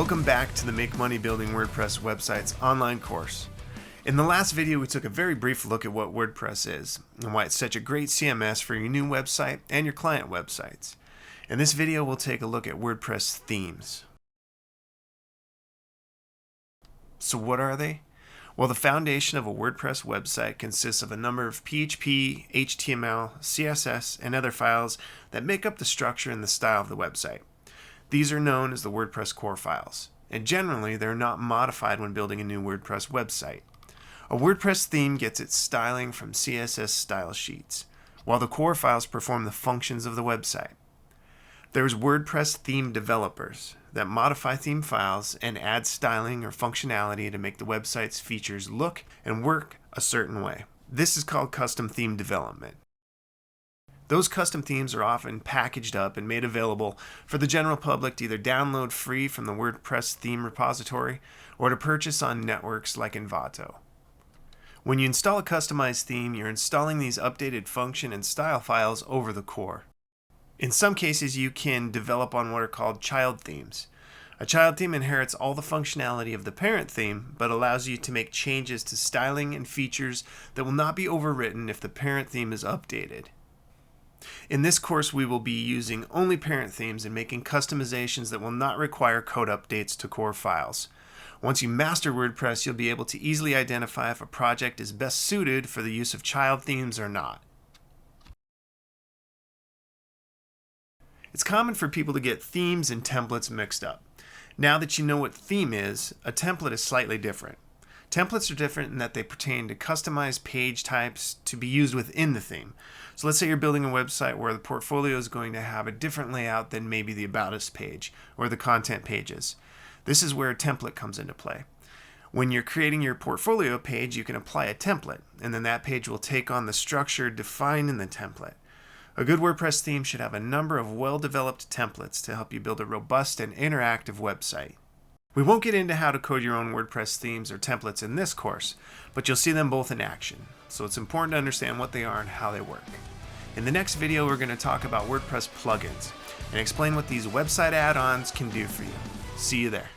Welcome back to the Make Money Building WordPress Websites online course. In the last video, we took a very brief look at what WordPress is and why it's such a great CMS for your new website and your client websites. In this video, we'll take a look at WordPress themes. So what are they? Well, the foundation of a WordPress website consists of a number of PHP, HTML, CSS, and other files that make up the structure and the style of the website. These are known as the WordPress core files, and generally they're not modified when building a new WordPress website. A WordPress theme gets its styling from CSS style sheets, while the core files perform the functions of the website. There's WordPress theme developers that modify theme files and add styling or functionality to make the website's features look and work a certain way. This is called custom theme development. Those custom themes are often packaged up and made available for the general public to either download free from the WordPress theme repository or to purchase on networks like Envato. When you install a customized theme, you're installing these updated function and style files over the core. In some cases, you can develop on what are called child themes. A child theme inherits all the functionality of the parent theme, but allows you to make changes to styling and features that will not be overwritten if the parent theme is updated. In this course, we will be using only parent themes and making customizations that will not require code updates to core files. Once you master WordPress, you'll be able to easily identify if a project is best suited for the use of child themes or not. It's common for people to get themes and templates mixed up. Now that you know what theme is, a template is slightly different. Templates are different in that they pertain to customized page types to be used within the theme. So let's say you're building a website where the portfolio is going to have a different layout than maybe the About Us page or the content pages. This is where a template comes into play. When you're creating your portfolio page, you can apply a template, and then that page will take on the structure defined in the template. A good WordPress theme should have a number of well-developed templates to help you build a robust and interactive website. We won't get into how to code your own WordPress themes or templates in this course, but you'll see them both in action, so it's important to understand what they are and how they work. In the next video, we're going to talk about WordPress plugins and explain what these website add-ons can do for you. See you there.